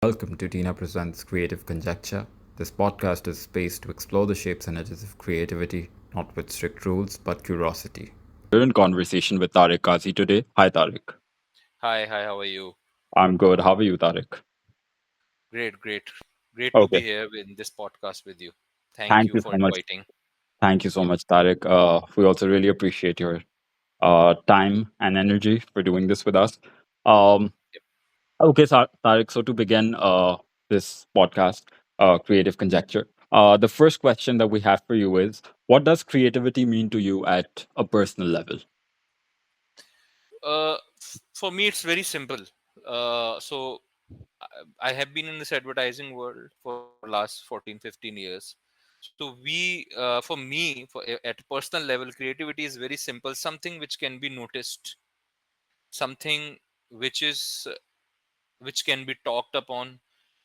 Welcome to Tina Presents Creative Conjecture. This podcast is a space to explore the shapes and edges of creativity, not with strict rules, but curiosity. We're in conversation with Tariq Qazi today. Hi, Tariq. Hi, how are you? I'm good. How are you, Tariq? Great. Great to Okay. be here in this podcast with you. Thank Thank you you for so much. inviting. Thank you so Yeah. much, Tariq. We also really appreciate your time and energy for doing this with us. Um, Yep. Okay, Tariq. So to begin this podcast, Creative Conjecture, the first question that we have for you is: what does creativity mean to you at a personal level? For me, it's very simple. So I have been in this advertising world for last 14, 15 years. So for me, at personal level, creativity is very simple. Something which can be noticed, something which is which can be talked upon,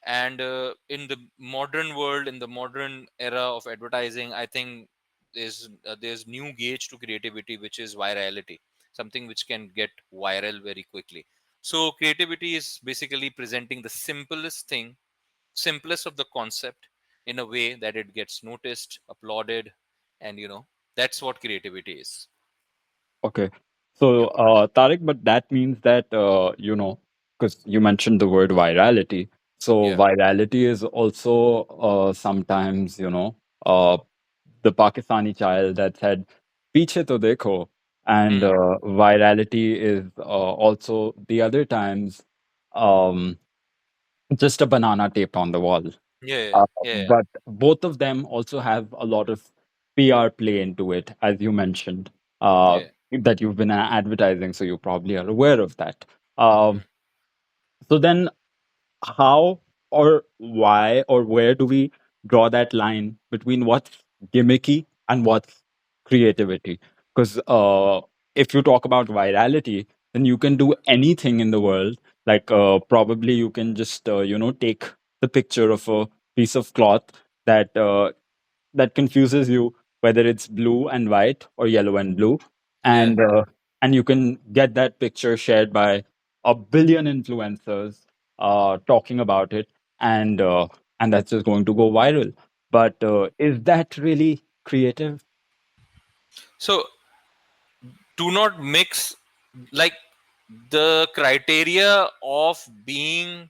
and in the modern world, in the modern era of advertising, I think there's new gauge to creativity, which is virality, something which can get viral very quickly. So creativity is basically presenting the simplest of the concept in a way that it gets noticed, applauded, and that's what creativity is. Okay, so Yep. Tariq, but that means that because you mentioned the word virality. So Yeah. virality is also sometimes the Pakistani child that said "Piche to dekho," and Hmm. virality is also the other times. Um, just a banana taped on the wall. Yeah, yeah, But both of them also have a lot of PR play into it, as you mentioned, yeah. that you've been advertising, so you probably are aware of that. Hmm. Um, so then, how or why or where do we draw that line between what's gimmicky and what's creativity? Because if you talk about virality, then you can do anything in the world. Like probably you can just take the picture of a piece of cloth that that confuses you whether it's blue and white or yellow and blue, Yeah. and you can get that picture shared by a billion influencers talking about it, and and that's just going to go viral. But is that really creative? So do not mix, like, the criteria of being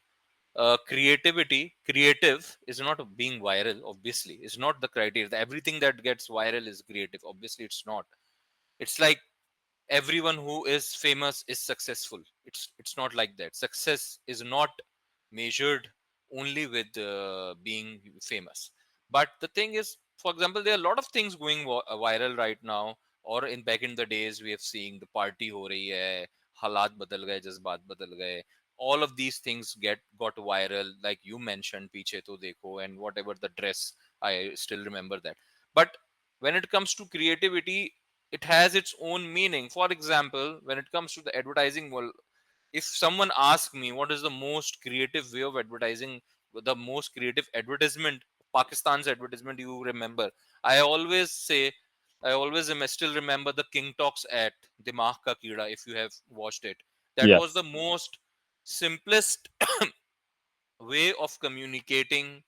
creative is not being viral. Obviously it's not the criteria. Everything that gets viral is creative. Obviously it's not. It's like everyone who is famous is successful. It's not like that. Success is not measured only with being famous. But the thing is, for example, there are a lot of things going viral right now, or in back in the days we have seen the party ho rahi hai, halat badal gaye, jazbaat badal gaye. All of these things got viral, like you mentioned, Piche To Dekho, and whatever the dress, I still remember that. But when it comes to creativity, it has its own meaning. For example, when it comes to the advertising world, if someone asks me what is the most creative way of advertising, the most creative advertisement, Pakistan's advertisement, you remember, I always say, still remember the King Talks at Dimag Ka Keeda. If you have watched it, that was the Yes. most simplest way of communicating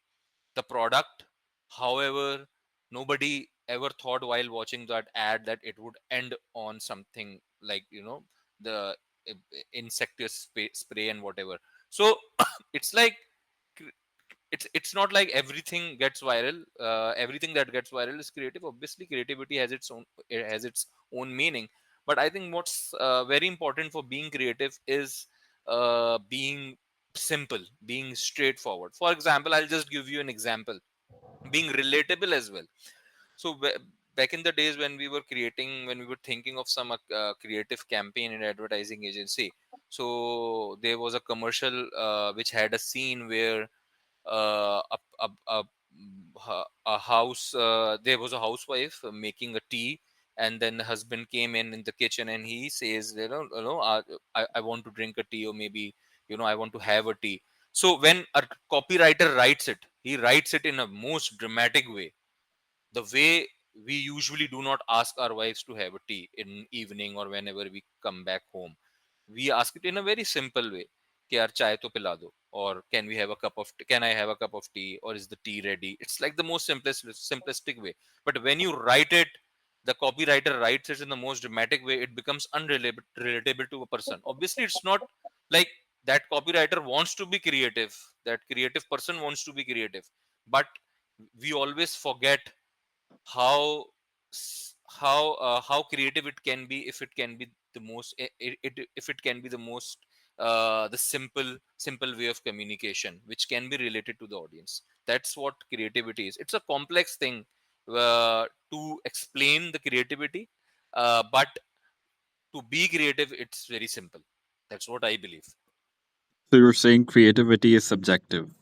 the product. However, nobody ever thought while watching that ad that it would end on something like, the uh, spray and whatever. So it's like, cr- it's not like everything gets viral. Everything that gets viral is creative. Obviously creativity has its own meaning. But I think what's very important for being creative is being simple, being straightforward. For example, I'll just give you an example, being relatable as well. So back in the days when we were thinking of some creative campaign in advertising agency, so there was a commercial which had a scene where a house there was a housewife making a tea, and then the husband came in the kitchen, and he says, I want to drink a tea, or maybe, I want to have a tea. So when a copywriter writes it, he writes it in a most dramatic way, the way we usually do not ask our wives to have a tea in evening or whenever we come back home. We ask it in a very simple way, कि यार चाय तो पिला दो. or can we have a cup of can I have a cup of tea, or is the tea ready? It's like the most simplistic way. But when you write it, the copywriter writes it in the most dramatic way, it becomes unrelatable to a person. Obviously it's not like that copywriter wants to be creative, that creative person wants to be creative, but we always forget how how creative it can be if it can be the most if it can be the most the simple way of communication which can be related to the audience. That's what creativity is. It's a complex thing to explain the creativity, but to be creative it's very simple. That's what I believe. So you're saying creativity is subjective.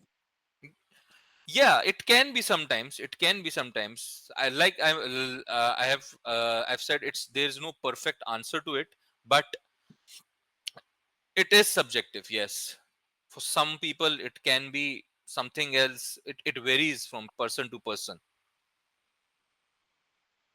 Yeah, it can be sometimes, it can be sometimes. I have I've said it's there's no perfect answer to it, but it is subjective, yes. For some people it can be something else. It varies from person to person.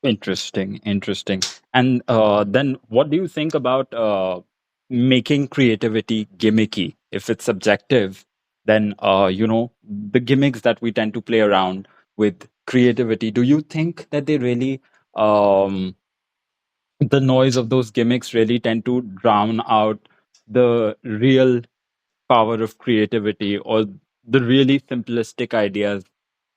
Interesting, interesting. And then what do you think about making creativity gimmicky? If it's subjective, then the gimmicks that we tend to play around with creativity, do you think that they really um the noise of those gimmicks really tend to drown out the real power of creativity, or the really simplistic ideas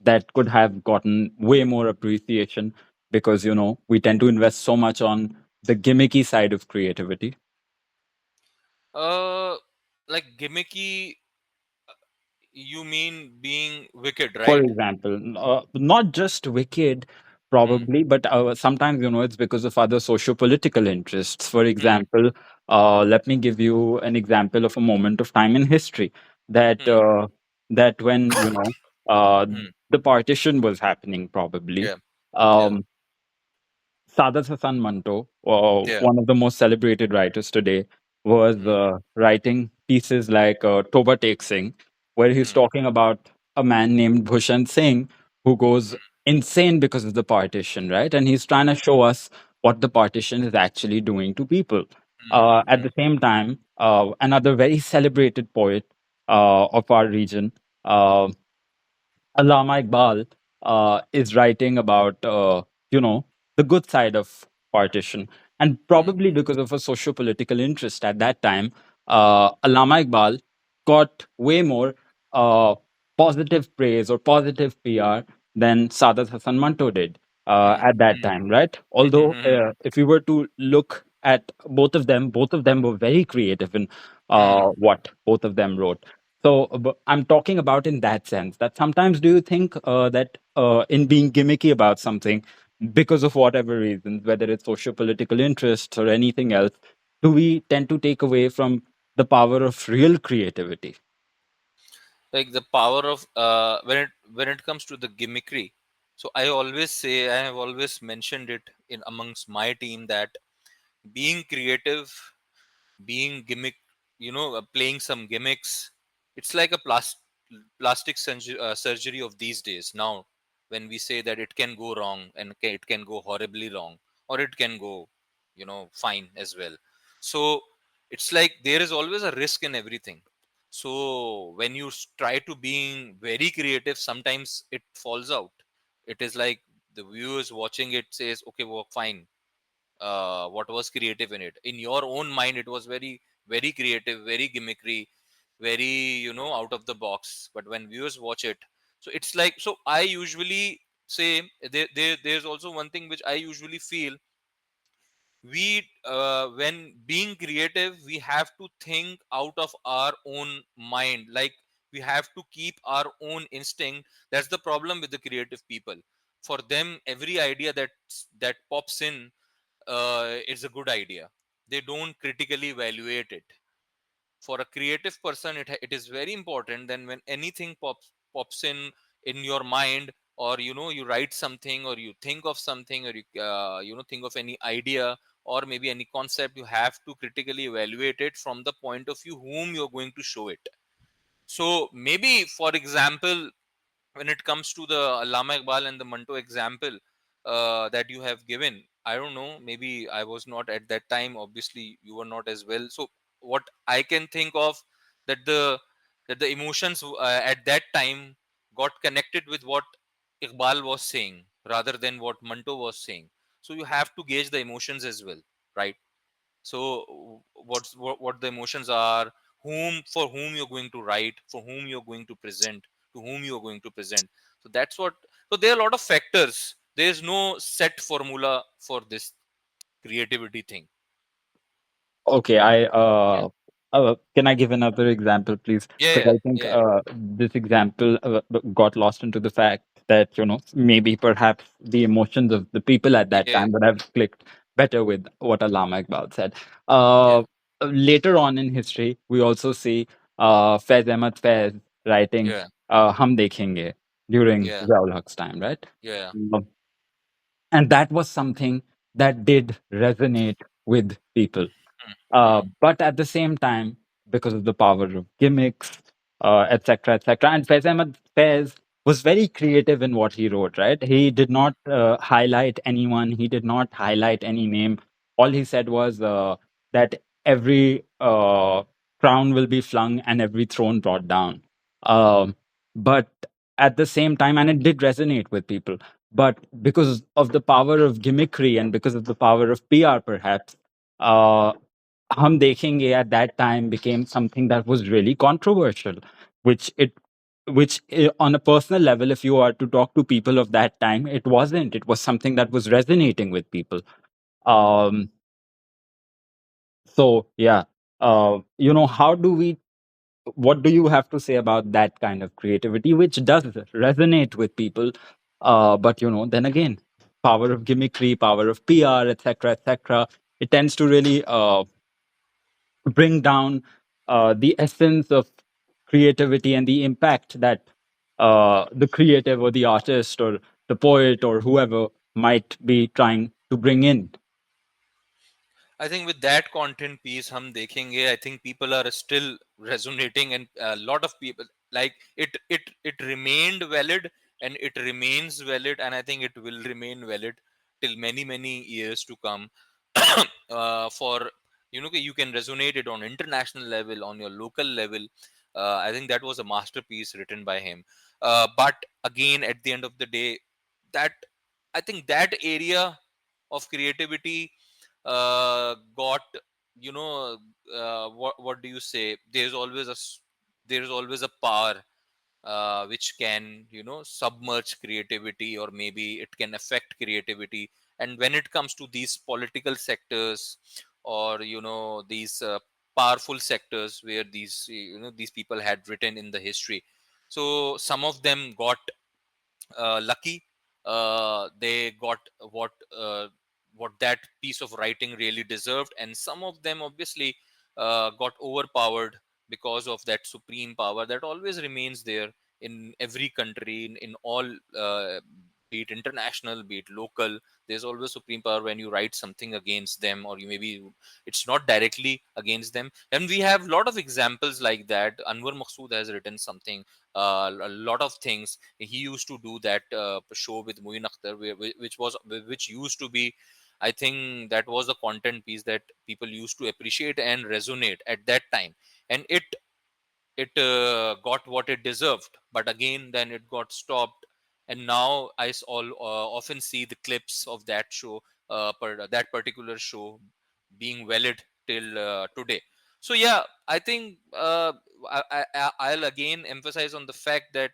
that could have gotten way more appreciation, because we tend to invest so much on the gimmicky side of creativity. uh like gimmicky, you mean being wicked, For right? example, not just wicked, Hmm. probably, but sometimes it's because of other socio-political interests. For Hmm. example, let me give you an example of a moment of time in history that Hmm. when uh, Hmm. the partition was happening, probably. Yeah. Yeah. Um, Sadat Hasan Manto, Yeah. one of the most celebrated writers today, was Hmm. writing pieces like Toba Tek Singh, where he's Hmm. talking about a man named Bhushan Singh who goes insane because of the partition, right? And he's trying to show us what the partition is actually doing to people. Hmm. At the same time, another very celebrated poet of our region, uh, Allama Iqbal is writing about, the good side of partition. And Hmm. probably because of a socio-political interest at that time, Allama Iqbal got way more uh, positive praise or positive PR than Sadat Hassan Manto did Hmm. at that Hmm. time, right? Hmm. Although, Hmm. if we were to look at both of them were very creative in Hmm. what both of them wrote. So I'm talking about in that sense that sometimes do you think that in being gimmicky about something, because of whatever reasons, whether it's socio-political interests or anything else, do we tend to take away from the power of real creativity? Like the power of when it comes to the gimmickry. So I always say, I have always mentioned it in amongst my team, that being creative, being gimmick, playing some gimmicks, it's like a plastic surgery of these days now. When we say that it can go wrong, and it can go horribly wrong, or it can go fine as well. So it's like there is always a risk in everything. So when you try to being very creative, sometimes it falls out. It is like the viewers watching it says, okay, well, fine, what was creative in it. In your own mind it was very very creative, very gimmickry, very out of the box. But when viewers watch it, so it's like, so I usually say, there's also one thing which I usually feel. We when being creative, we have to think out of our own mind. Like, we have to keep our own instinct. That's the problem with the creative people. For them, every idea that pops in is a good idea. They don't critically evaluate it. For a creative person, it is very important. Then when anything pops in your mind, or you write something, or you think of something, or you think of any idea, or maybe any concept, you have to critically evaluate it from the point of view whom you're going to show it. So maybe, for example, when it comes to the Allama Iqbal and the Manto example that you have given, I don't know, maybe I was not at that time. Obviously, you were not as well. So, what I can think of, that the that the emotions at that time got connected with what Iqbal was saying rather than what Manto was saying. So you have to gauge the emotions as well, right? So what the emotions are, whom for whom you're going to write, for whom you're going to present, to whom you're going to present. So that's what. So there are a lot of factors. There's no set formula for this creativity thing. Okay, I Yeah, can I give another example, please? yeah, Because yeah, I think yeah, this example got lost into the fact that maybe perhaps the emotions of the people at that yeah, time would have clicked better with what Allama Iqbal said. yeah, Later on in history, we also see Faiz Ahmad Faiz writing yeah, "Hum Dekhenge" during yeah, Ziaul Haq's time, right? yeah, And that was something that did resonate with people. mm, mm, But at the same time, because of the power of gimmicks, etc., etc., and Faiz Ahmad Faiz was very creative in what he wrote, right? He did not highlight anyone, he did not highlight any name. All he said was that every crown will be flung and every throne brought down. Um, but at the same time, and it did resonate with people, but because of the power of gimmickry and because of the power of PR, perhaps, uh, Hum Dekhenge at that time became something that was really controversial, which it on a personal level, if you are to talk to people of that time, it wasn't. It was something that was resonating with people. Um, so yeah, how do we? What do you have to say about that kind of creativity, which does resonate with people? But then again, power of gimmickry, power of PR, etc., etc. It tends to really bring down the essence of creativity and the impact that the creative or the artist or the poet or whoever might be trying to bring in. I think with that content piece, hum dekhenge. I think people are still resonating, and a lot of people like it. It remained valid, and it remains valid, and I think it will remain valid till many years to come. For you can resonate it on international level, on your local level. I think that was a masterpiece written by him. But again, at the end of the day, that I think that area of creativity got what do you say, there's always a power which can submerge creativity, or maybe it can affect creativity. And when it comes to these political sectors, or these powerful sectors where these people had written in the history, so some of them got lucky. They got what uh, what that piece of writing really deserved, and some of them obviously got overpowered because of that supreme power that always remains there in every country, in all, be it international, be it local. There's always supreme power when you write something against them, or you maybe it's not directly against them. And we have a lot of examples like that. Anwar Maqsood has written something, a lot of things. He used to do that show with Muin Akhtar, which used to be, I think that was a content piece that people used to appreciate and resonate at that time, and it got what it deserved. But again, then it got stopped, and now often see the clips of that show, that particular show, being valid till today. So yeah, I think I'll again emphasize on the fact that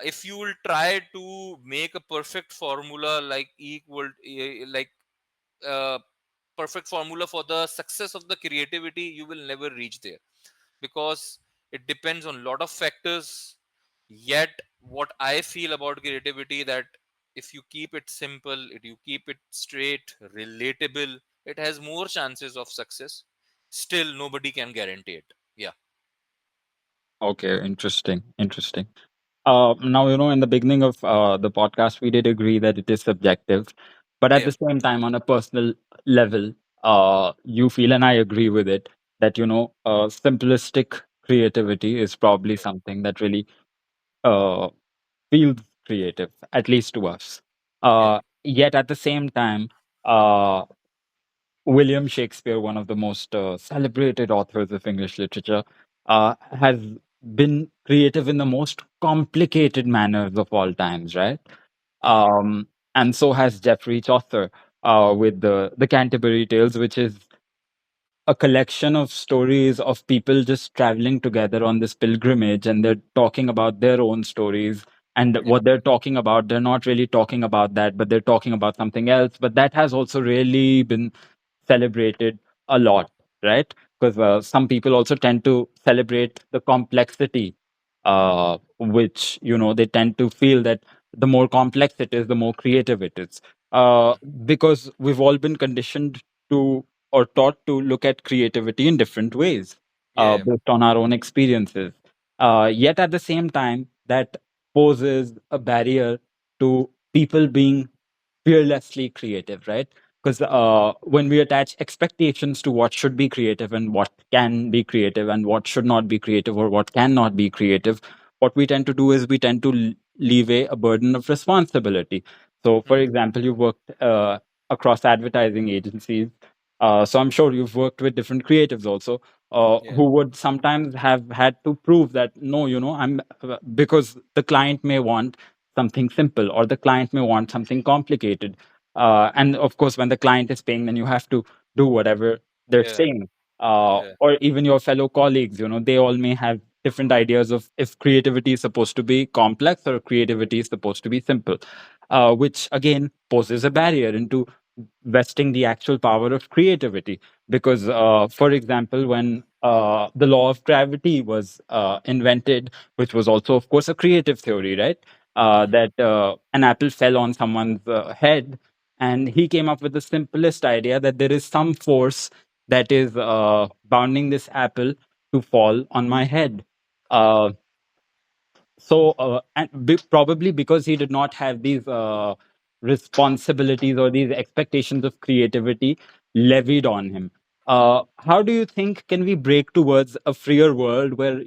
if you will try to make a perfect formula, like uh, perfect formula for the success of the creativity, you will never reach there, because it depends on a lot of factors. Yet what I feel about creativity, that if you keep it simple, if you keep it straight, relatable, it has more chances of success. Still, nobody can guarantee it. Yeah, Okay, interesting, interesting. Now, in the beginning of the podcast, we did agree that it is subjective, but at yeah, the same time, on a personal level, you feel, and I agree with it, that simplistic creativity is probably yeah, something that really uh, feels creative, at least to us. yeah, Yet at the same time, uh, William Shakespeare, one of the most celebrated authors of English literature, has been creative in the most complicated manners of all times, right? Hmm. And so has Geoffrey Chaucer with the Canterbury Tales, which is a collection of stories of people just traveling together on this pilgrimage, and they're talking about their own stories. And Yeah. what they're talking about, they're not really talking about that, but they're talking about something else. But that has also really been celebrated a lot, right? Because some people also tend to celebrate the complexity, which, they tend to feel that the more complex it is, the more creative it is. Uh, Hmm. because we've all been conditioned to or taught to look at creativity in different ways, Yeah. based on our own experiences. Yet at the same time, that poses a barrier to people being fearlessly creative, right? Because when we attach expectations to what should be creative and what can be creative and what should not be creative or what cannot be creative, what we tend to do is we tend to leeway a burden of responsibility. So, for Hmm. example, you worked across advertising agencies. So I'm sure you've worked with different creatives also, Yeah. who would sometimes have had to prove that no, I'm because the client may want something simple or the client may want something complicated. And of course, when the client is paying, then you have to do whatever they're Yeah. saying. Yeah. Or even your fellow colleagues, they all may have different ideas of if creativity is supposed to be complex or creativity is supposed to be simple, which again poses a barrier into vesting the actual power of creativity. Because, for example, when the law of gravity was invented, which was also, of course, a creative theory, right? Hmm. That an apple fell on someone's head, and he came up with the simplest idea that there is some force that is bounding this apple to fall on my head. Uh, probably because he did not have these responsibilities or these expectations of creativity levied on him. How do you think can we break towards a freer world where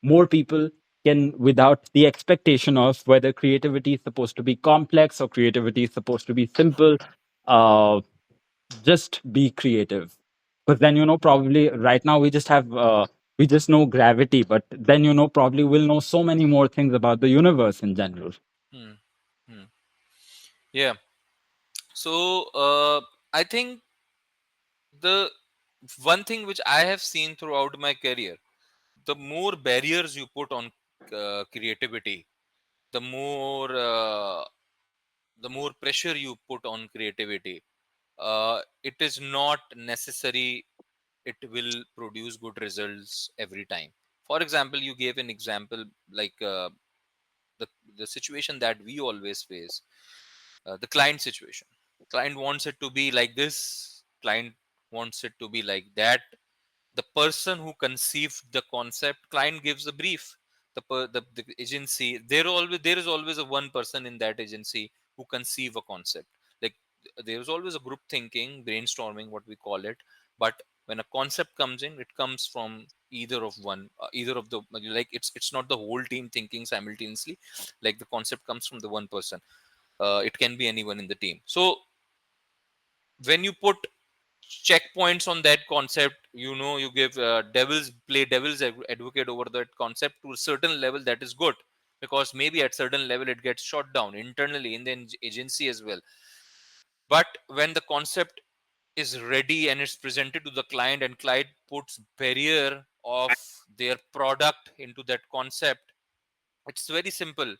more people can, without the expectation of whether creativity is supposed to be complex or creativity is supposed to be simple, uh, just be creative? Because then probably right now we just know gravity, but then probably we'll know so many more things about the universe in general. Hmm. Hmm. Yeah. So I think the one thing which I have seen throughout my career, the more barriers you put on creativity, the more uh, the more pressure you put on creativity. It is not necessary it will produce good results every time. For example, you gave an example like the the situation that we always face, the client situation. Client wants it to be like this, client wants it to be like that. The person who conceived the concept, client gives the brief. The agency, there is always a one person in that agency who conceive a concept. Like there is always a group thinking, brainstorming, what we call it. But when a concept comes in, it comes from either of the, like it's not the whole team thinking simultaneously. Like the concept comes from the one person. It can be anyone in the team. So when you put checkpoints on that concept, you give devil's advocate over that concept to a certain level, that is good, because maybe at certain level it gets shot down internally in the agency as well. But when the concept is ready and it's presented to the client, and client puts barrier of their product into that concept, it's very simple.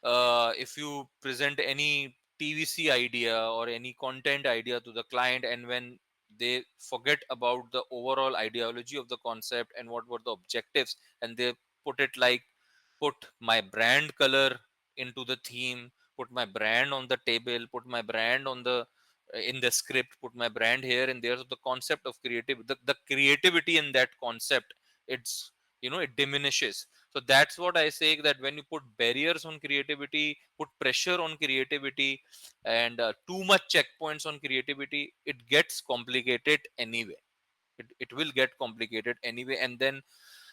If you present any TVC idea or any content idea to the client, and when they forget about the overall ideology of the concept and what were the objectives, and they put it like, put my brand color into the theme, put my brand on the table, put my brand on the in the script, put my brand here and there. So the concept of the creativity in that concept, it's it diminishes. So that's what I say, that when you put barriers on creativity, put pressure on creativity, and too much checkpoints on creativity, it gets complicated anyway. It will get complicated anyway. And then,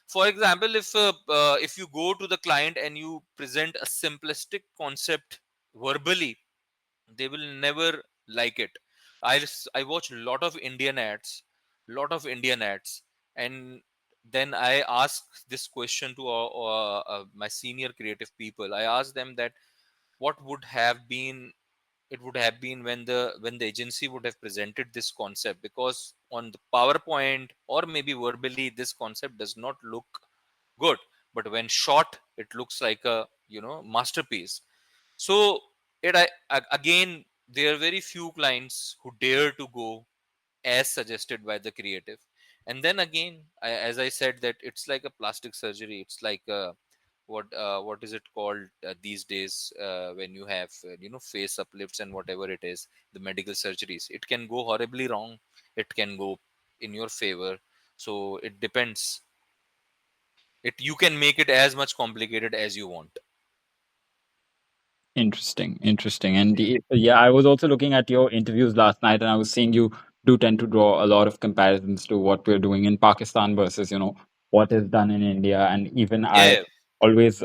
for example, if you go to the client and you present a simplistic concept verbally, they will never like it. I watch a lot of Indian ads, and then I asked this question to my senior creative people. I asked them that what would have been, it would have been when the agency would have presented this concept, because on the PowerPoint or maybe verbally this concept does not look good, but when shot it looks like a, masterpiece. So again, there are very few clients who dare to go as suggested by the creative. And then again, as I said, that it's like a plastic surgery. It's like what is it called these days, when you have face uplifts and whatever it is, the medical surgeries, it can go horribly wrong, it can go in your favor. So it depends. It, you can make it as much complicated as you want. Interesting, interesting. And Yeah. yeah, I was also looking at your interviews last night, and I was seeing you do tend to draw a lot of comparisons to what we're doing in Pakistan versus, what is done in India. And even I Yeah. always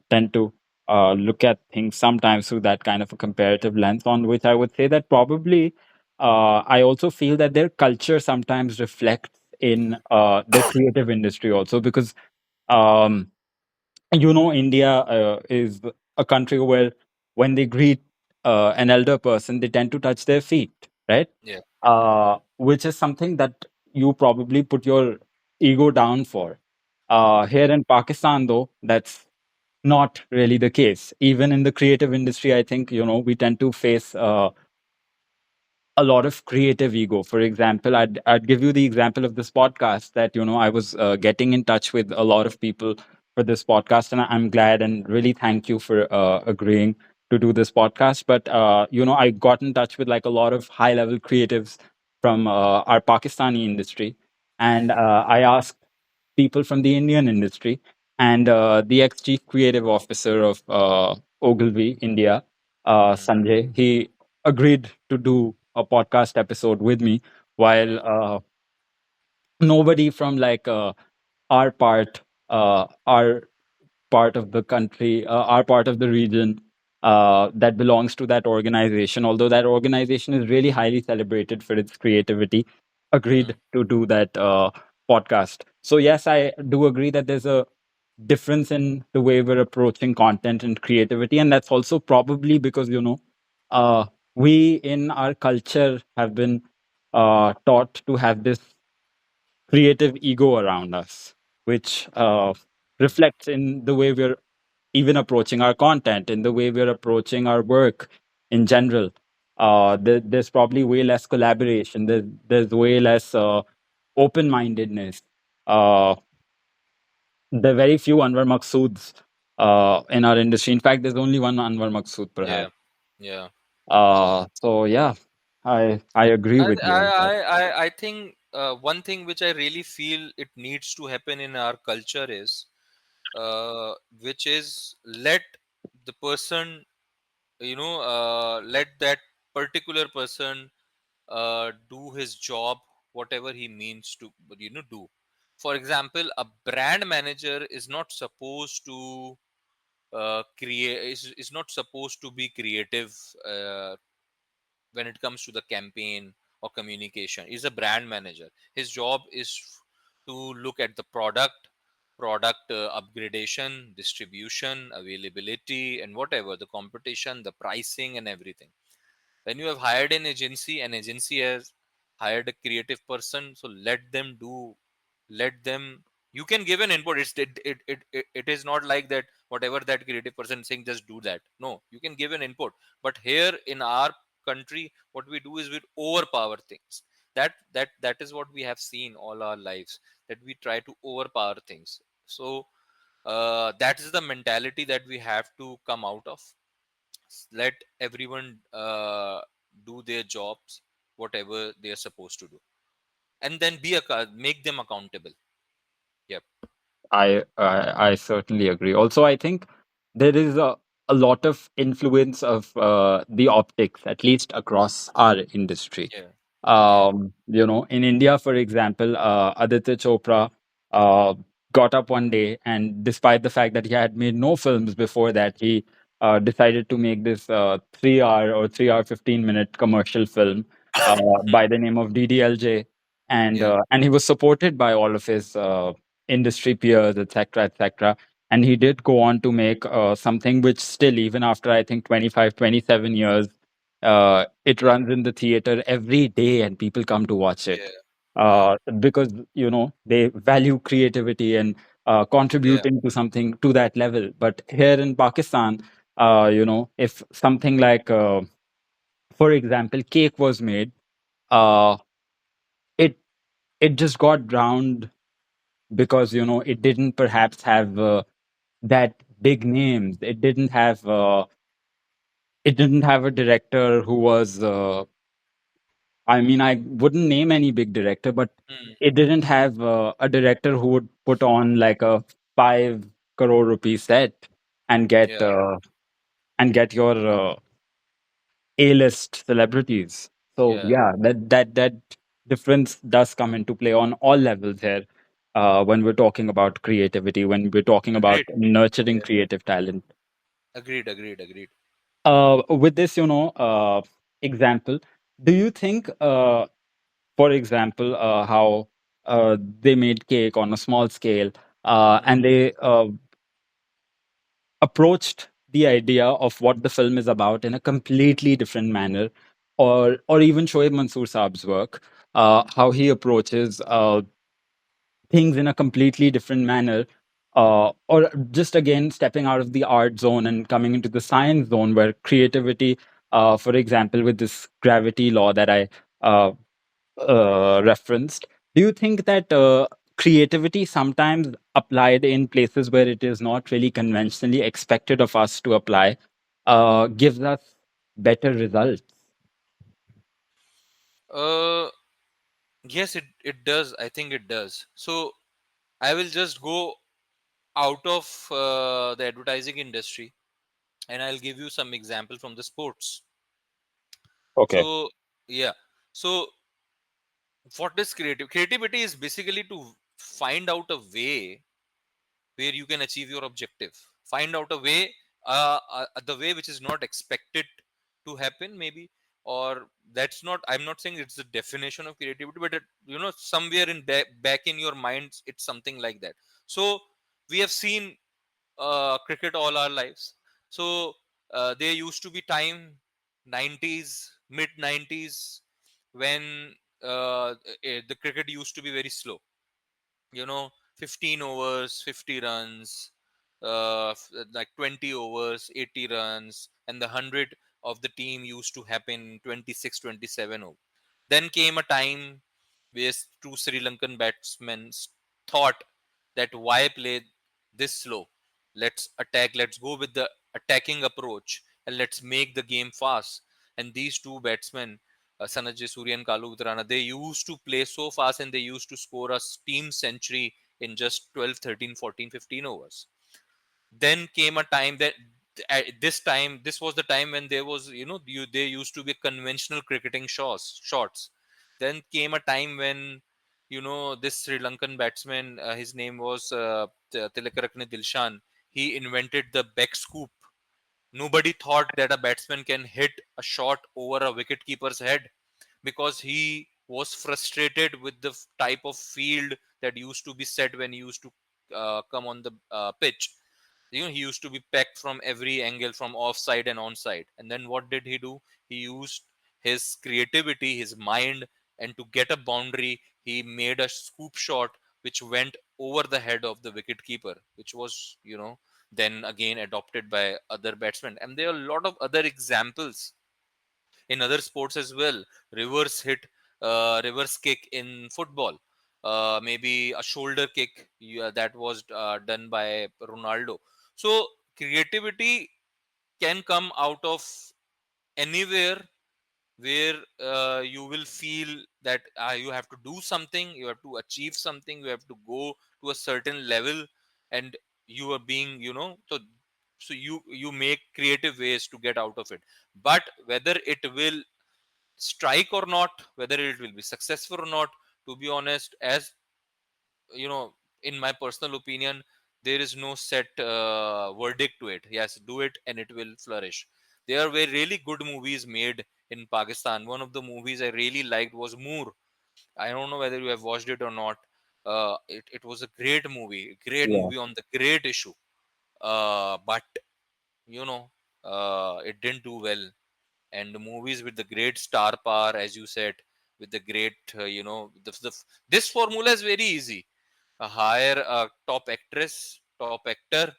tend to look at things sometimes through that kind of a comparative lens, on which I would say that probably I also feel that their culture sometimes reflects in the creative industry also, because um, India is a country where when they greet an elder person, they tend to touch their feet, right? Yeah. Which is something that you probably put your ego down for. Yeah. Here in Pakistan, though, that's not really the case. Even in the creative industry, I think, we tend to face a lot of creative ego. For example, I'd give you the example of this podcast that I was getting in touch with a lot of people for this podcast, and I'm glad and really thank you for agreeing to do this podcast. But I got in touch with like a lot of high level creatives from our Pakistani industry, and I asked people from the Indian industry, and the ex chief creative officer of Ogilvy India, Mhm. Sanjay, he agreed to do a podcast episode with me, while nobody from like our our part of the country, our part of the region that belongs to that organization, although that organization is really highly celebrated for its creativity, Mhm. agreed to do that podcast. So, yes, I do agree that there's a difference in the way we're approaching content and creativity. And that's also probably because, uh, we in our culture have been taught to have this creative ego around us, which reflects in the way we're even approaching our content, in the way we're approaching our work in general. There's probably way less collaboration. There's way less open mindedness. Uh, there are very few Anwar Maqsoods in our industry. In fact, there's only one Anwar Maqsood, Yeah. perhaps. Yeah. So yeah, I agree I with you I on that. I think one thing which I really feel it needs to happen in our culture is, which is, let the person, let that particular person do his job, whatever he means to, do. For example, a brand manager is not supposed to create, is not supposed to be creative when it comes to the campaign or communication. He's a brand manager. His job is to look at the product upgradation, distribution, availability, and whatever the competition, the pricing, and everything. When you have hired an agency has hired a creative person, so let them, you can give an input. It is not like that whatever that creative person is saying, just do that. No, you can give an input. But here in our country, what we do is we overpower things. That is what we have seen all our lives, that we try to overpower things. So that is the mentality that we have to come out of. Let everyone do their jobs, whatever they are supposed to do, and then make them accountable. Yep. I certainly agree. Also, I think there is a lot of influence of the optics, at least across our industry. Yeah. Yeah. In India, for example, Aditya Chopra uh, got up one day, and despite the fact that he had made no films before that, he decided to make this 3 hour or 3 hour 15-minute commercial film by Hmm. the name of DDLJ, and Yeah. he was supported by all of his industry peers, etc., etc. And he did go on to make something which still, even after I think 25, 27 years, it Yeah. runs in the theater every day and people come to watch Yeah. it. Hmm. Because they value creativity and Yeah. contributing to something to that level. But here in Pakistan, if something like, for example, cake was made, uh, it it just got drowned because it didn't perhaps have that big names. It didn't have a director who was. I mean, I wouldn't name any big director, but Hmm. it didn't have a director who would put on like a 5 crore rupee set and get Yeah. uh, and get your A-list celebrities. So Yeah. yeah, that difference does come into play on all levels here. When we're talking about creativity, when we're talking about Agreed. nurturing Yeah. creative talent. Agreed. Agreed. Agreed. With this, example, do you think, for example, how they made cake on a small scale, and Hmm. they approached the idea of what the film is about in a completely different manner, or even Shoaib Mansoor Saab's work, how he approaches things in a completely different manner, or just again stepping out of the art zone and coming into the science zone where creativity, for example, with this gravity law that I uh, referenced. Do you think that creativity, sometimes applied in places where it is not really conventionally expected of us to apply, gives us better results? Uh, yes, it does. I think it does. So I will just go out of the advertising industry, and I'll give you some example from the sports. Okay. So yeah. So what is creative? Creativity is basically to find out a way where you can achieve your objective. Find out a way, the way which is not expected to happen, maybe, or that's not. I'm not saying it's the definition of creativity, but somewhere in back in your minds, it's something like that. So we have seen cricket all our lives. So there used to be time, 90s, mid 90s, when the cricket used to be very slow, 15 overs, 50 runs, like 20 overs, 80 runs, and the 100 of the team used to happen 26, 27 over. Then came a time where two Sri Lankan batsmen thought that why play this slow? Let's attack, let's go with the attacking approach, and let's make the game fast. And these two batsmen, Sanajay Surya and Kalu Vitarana, they used to play so fast and they used to score a team century in just 12, 13, 14, 15 overs. Then came a time that this was the time when there was, there used to be conventional cricketing shots. Then came a time when, this Sri Lankan batsman, his name was Tilakarakne Dilshan. He invented the back scoop. Nobody thought that a batsman can hit a shot over a wicketkeeper's head, because he was frustrated with the type of field that used to be set when he used to come on the pitch. He used to be pecked from every angle, from offside and onside. And then what did he do? He used his creativity, his mind, and to get a boundary, he made a scoop shot which went over the head of the wicket keeper, which was, then again adopted by other batsmen. And there are a lot of other examples in other sports as well. Reverse kick in football, maybe a shoulder kick, yeah, that was done by Ronaldo. So creativity can come out of anywhere where you will feel that you have to do something, you have to achieve something, you have to go to a certain level, and you are being, so you make creative ways to get out of it. But whether it will strike or not, whether it will be successful or not, to be honest, as you know in my personal opinion, there is no set verdict to it. Yes, do it and it will flourish. There were really good movies made in Pakistan. One of the movies I really liked was Moor. I don't know whether you have watched it or not. It was a great Yeah. movie on the great issue. But you know, it didn't do well. And the movies with the great star power, as you said, with the great, this formula is very easy. Hire a top actress, top actor,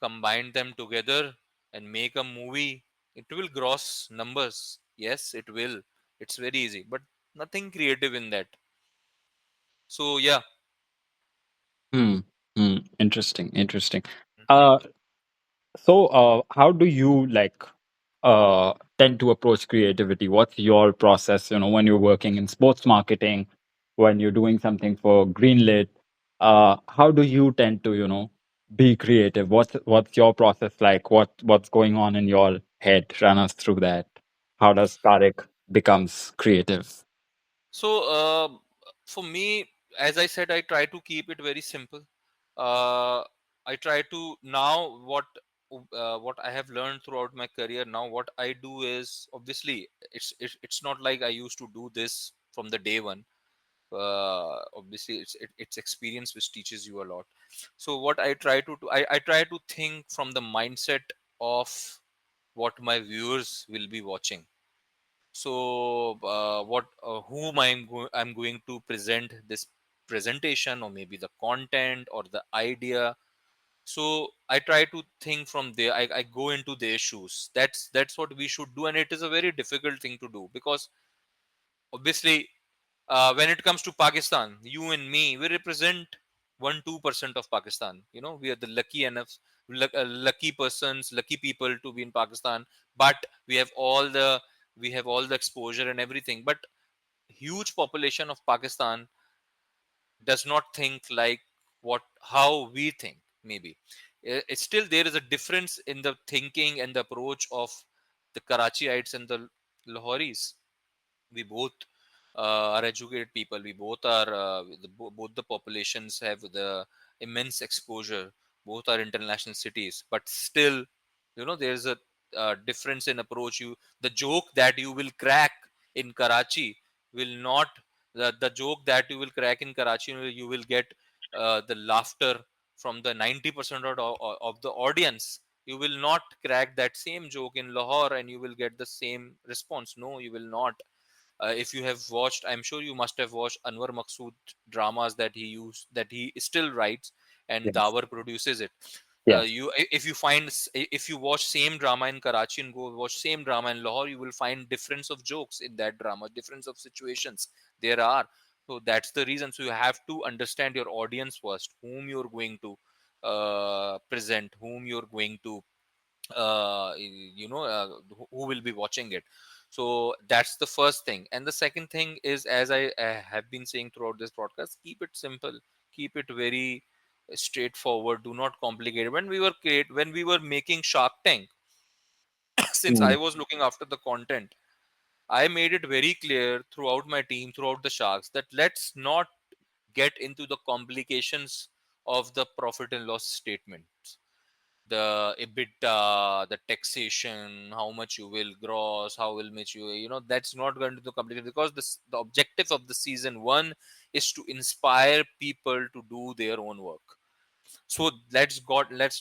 combine them together and make a movie. It will gross numbers. Yes, it will. It's very easy, but nothing creative in that. So yeah. Hmm. Hmm. Interesting. Interesting. Uh, how do you like tend to approach creativity? What's your process? When you're working in sports marketing, when you're doing something for Greenlit, how do you tend to be creative? What's your process like? What's going on in your head? Run us through that. How does Tariq becomes creative? So for me, as I said, I try to keep it very simple. Uh, I try to now what I have learned throughout my career. Now what I do is, obviously it's not like I used to do this from the day one. Obviously it's experience which teaches you a lot. So what I try to do, I try to think from the mindset of what my viewers will be watching. So what whom I'm going to present this presentation, or maybe the content or the idea. So I try to think from there. I go into their shoes. That's what we should do, and it is a very difficult thing to do, because obviously, when it comes to Pakistan, you and me, we represent 1-2% of Pakistan. We are the lucky enough, lucky persons, lucky people to be in Pakistan. But we have all the we have all the exposure and everything. But huge population of Pakistan does not think like what how we think. Maybe it's still there is a difference in the thinking and the approach of the Karachiites and the Lahoris. We both are educated people. We both are both the populations have the immense exposure. Both are international cities, but still, there's a difference in approach. The joke that you will crack in Karachi will not the joke that you will crack in Karachi, you will get the laughter from the 90% of the audience. You will not crack that same joke in Lahore and you will get the same response. No, you will not. If you have watched, I'm sure you must have watched Anwar Maqsood dramas that he still writes, and Yes. Dawar produces it. Yes. If you if you watch same drama in Karachi and go watch same drama in Lahore, you will find difference of jokes in that drama, difference of situations there are. So that's the reason. So you have to understand your audience first, whom you're going to present, whom you're going to who will be watching it. So that's the first thing. And the second thing is, as I have been saying throughout this broadcast, keep it simple, keep it very straightforward, do not complicate it. When we were making Shark Tank, since I Mm. was looking after the content, I made it very clear throughout my team, throughout the Sharks, that let's not get into the complications of the profit and loss statements, the EBITDA, the taxation, how much you will gross, how will much that's not going to be complicated, because the objective of the season one is to inspire people to do their own work. So let's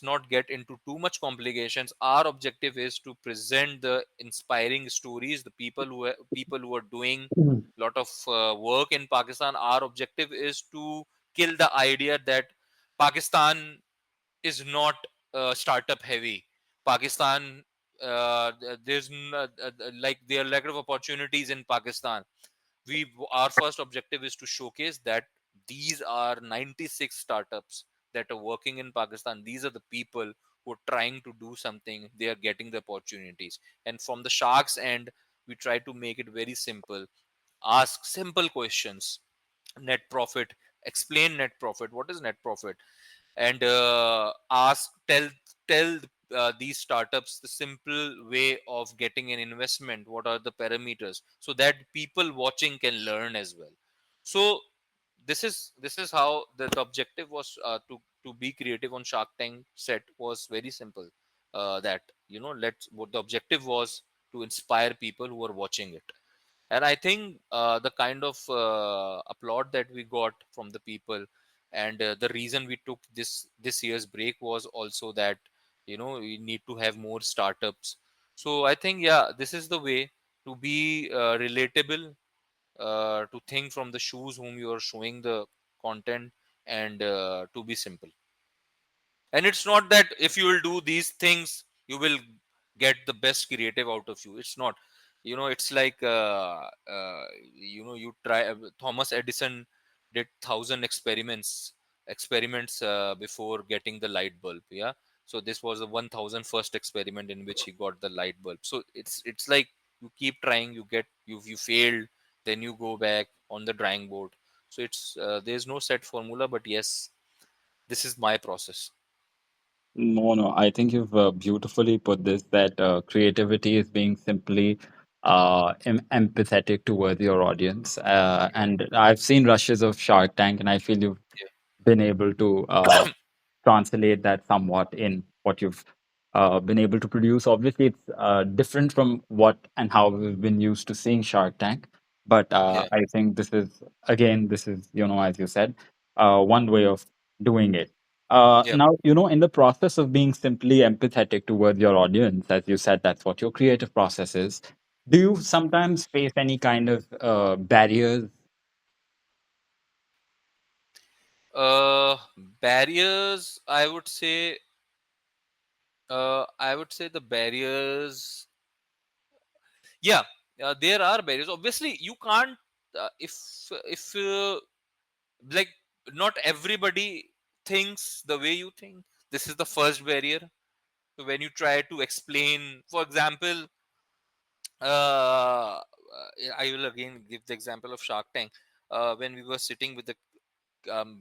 not get into too much complications. Our objective is to present the inspiring stories, the people who are doing Mm. lot of work in Pakistan. Our objective is to kill the idea that Pakistan is not startup heavy. Pakistan, like there are lack of opportunities in Pakistan. Our first objective is to showcase that these are 96 startups that are working in Pakistan. These are the people who are trying to do something. They are getting the opportunities. And from the Sharks end, we try to make it very simple. Ask simple questions. Net profit. Explain net profit. What is net profit? And tell these startups the simple way of getting an investment. What are the parameters, so that people watching can learn as well. So this is how the objective was, to be creative on Shark Tank set was very simple. That let's what the objective was, to inspire people who are watching it. And I think the kind of applaud that we got from the people, and the reason we took this year's break was also that, we need to have more startups. So I think, yeah, this is the way to be relatable, to think from the shoes whom you are showing the content, and to be simple. And it's not that if you will do these things you will get the best creative out of you. It's not. It's like, you try. Thomas Edison did 1,000 experiments before getting the light bulb. Yeah. So this was the 1,001st experiment in which he got the light bulb. So it's like, you keep trying, you failed, then you go back on the drawing board. So it's, there's no set formula, but yes, this is my process. No, no. I think you've beautifully put this, that creativity is being simply empathetic towards your audience. Yeah. And I've seen rushes of Shark Tank, and I feel you've been able to translate that somewhat in what you've been able to produce. Obviously, it's different from what and how we've been used to seeing Shark Tank. But Yeah. I think this is, again, this is, as you said, one way of doing it. Yeah. Now, in the process of being simply empathetic towards your audience, as you said, that's what your creative process is. Do you sometimes face any kind of barriers? Uh, Barriers, I would say the barriers. Yeah, there are barriers. Obviously, you can't. If like, not everybody thinks the way you think. This is the first barrier. So when you try to explain, for example, I will again give the example of Shark Tank. When we were sitting with the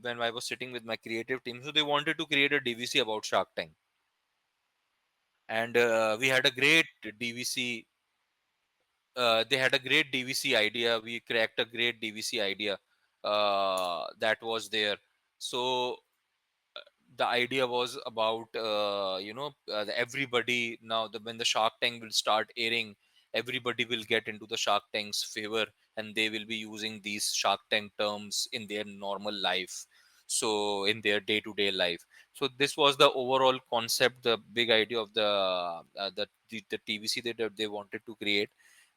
when I was sitting with my creative team, so they wanted to create a DVC about Shark Tank, and we had a great DVC. They had a great DVC idea. We cracked a great DVC idea that was there. So the idea was about, everybody now, when the Shark Tank will start airing, everybody will get into the Shark Tank's favor, and they will be using these Shark Tank terms in their normal life, so in their day to day life. So this was the overall concept, the big idea of the TVC that they wanted to create.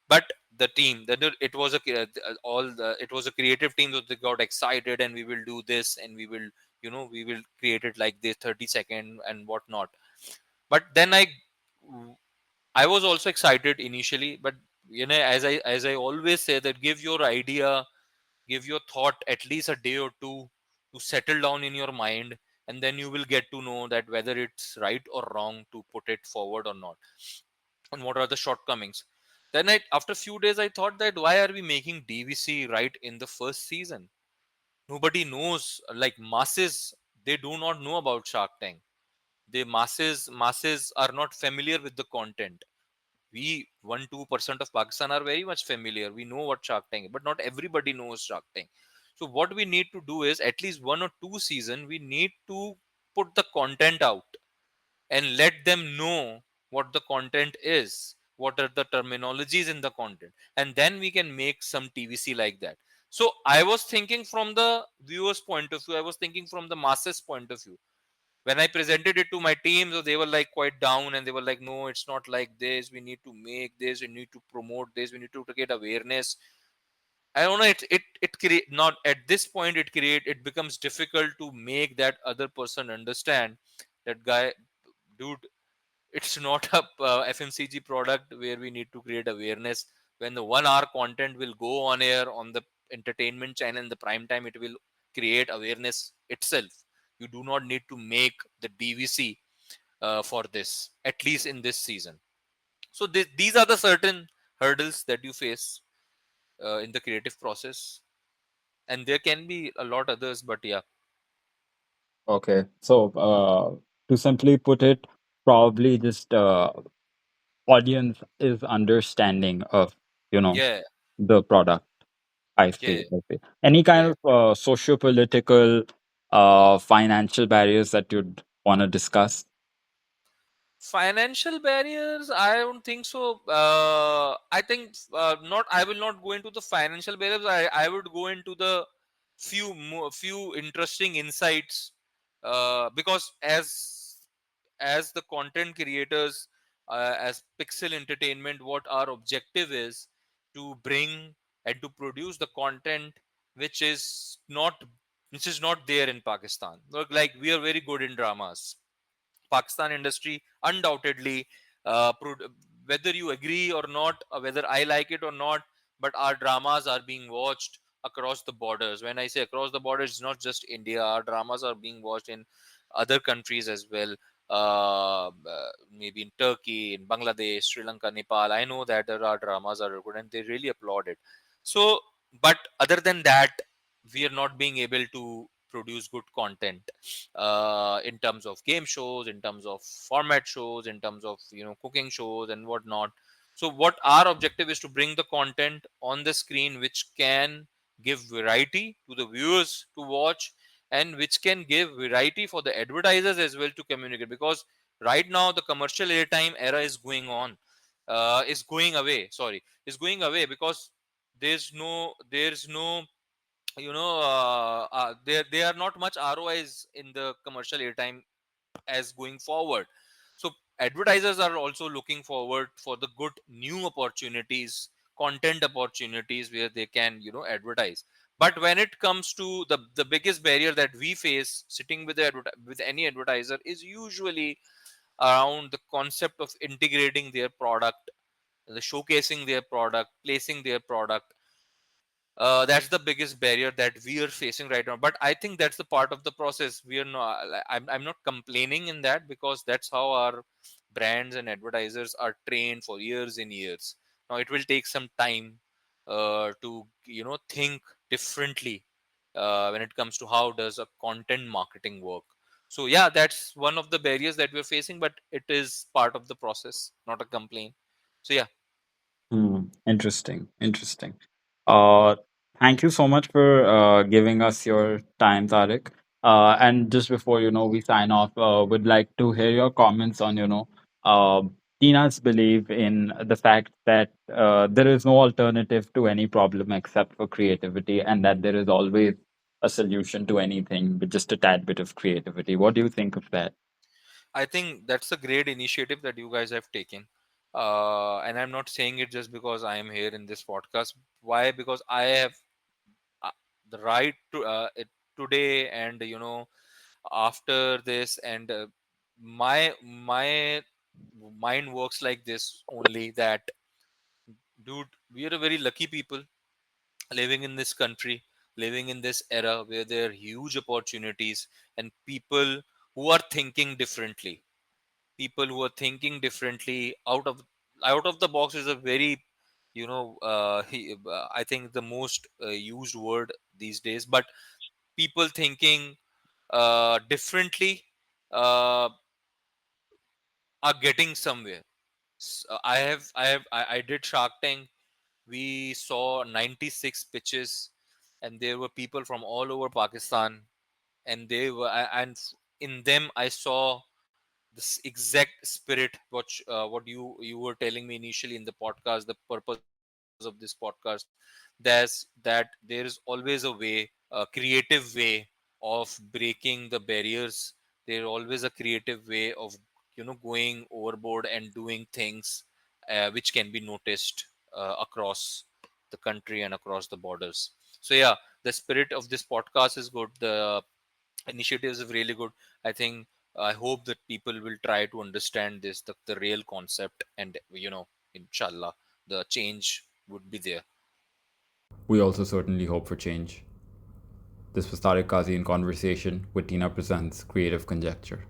But the team, it was it was a creative team, that they got excited, and we will do this, and we will create it like this, 30-second and whatnot. But then I was also excited initially, but as I always say, that give your idea, give your thought at least a day or two to settle down in your mind, and then you will get to know that whether it's right or wrong to put it forward or not, and what are the shortcomings. Then after a few days I thought that, why are we making DVC right in the first season? Nobody knows, like masses, they do not know about Shark Tank. The masses are not familiar with the content. We 1-2% of Pakistan are very much familiar. We know what Shark Tank is, but not everybody knows Shark Tank. So what we need to do is, at least 1 or 2 season, we need to put the content out and let them know what the content is, what are the terminologies in the content, and then we can make some TVC like that. So I was thinking from the viewers point of view, I was thinking from the masses point of view. When I presented it to my team, so they were like quite down, and they were like, no, it's not like this, we need to make this, we need to promote this, we need to get awareness. I don't know, it create, not at this point, it becomes difficult to make that other person understand that, guy, dude, it's not a FMCG product where we need to create awareness. When the 1 hour content will go on air on the entertainment channel in the prime time, it will create awareness itself. You do not need to make the DVC for this, at least in this season. So these are the certain hurdles that you face in the creative process, and there can be a lot others, but yeah. Okay. So, to simply put it, probably just audience is understanding of, Yeah. the product. I Yeah. see. I see. Any kind Yeah. of socio-political, financial barriers that you'd want to discuss? Financial barriers, I don't think so. I think not. I will not go into the financial barriers. I would go into the few interesting insights, because as the content creators, as Pixel Entertainment, what our objective is to bring and to produce the content which is not there in Pakistan. Look, like we are very good in dramas. Pakistan industry undoubtedly, whether you agree or not, whether I like it or not, but our dramas are being watched across the borders. When I say across the borders, it's not just India. Our dramas are being watched in other countries as well. Maybe in Turkey, in Bangladesh, Sri Lanka, Nepal. I know that there are dramas are good and they really applaud it. So, but other than that, we are not being able to produce good content, in terms of game shows, in terms of format shows, in terms of cooking shows and whatnot. So what our objective is to bring the content on the screen which can give variety to the viewers to watch, and which can give variety for the advertisers as well to communicate, because right now the commercial airtime era is going on, is going away, sorry, is going away, because there's no there are not much ROIs in the commercial airtime as going forward. So advertisers are also looking forward for the good new opportunities, content opportunities where they can advertise. But when it comes to the biggest barrier that we face sitting with with any advertiser is usually around the concept of integrating their product, the showcasing their product, placing their product. That's the biggest barrier that we are facing right now, but I think that's the part of the process. We are not, I'm not complaining in that, because that's how our brands and advertisers are trained for years and years. Now it will take some time to think differently when it comes to how does a content marketing work. So yeah, that's one of the barriers that we're facing, but it is part of the process, not a complaint. So yeah. Hmm. Interesting. Interesting. Uh, Thank you so much for giving us your time, Tariq. And just before we sign off, would like to hear your comments on uh, Tina's belief in the fact that there is no alternative to any problem except for creativity, and that there is always a solution to anything with just a tad bit of creativity. What do you think of that? I think that's a great initiative that you guys have taken. And I'm not saying it just because I am here in this podcast. Why? Because I have uh, the right to it today, and after this, and my mind works like this only. That, dude, we are a very lucky people living in this country, living in this era where there are huge opportunities and people who are thinking differently, people who are thinking differently, out of the box is a very I think the most used word these days, but people thinking differently uh, are getting somewhere. I did Shark Tank. We saw 96 pitches, and there were people from all over Pakistan, and and in them I saw this exact spirit, what you were telling me initially in the podcast, the purpose of this podcast. That there is always a way, a creative way of breaking the barriers. There's always a creative way of going overboard and doing things which can be noticed across the country and across the borders. So yeah, the spirit of this podcast is good, the initiatives are really good. I think, I hope that people will try to understand this, the real concept, and inshallah, the change would be there. We also certainly hope for change. This was Tariq Qazi in conversation with Tina Presents Creative Conjecture.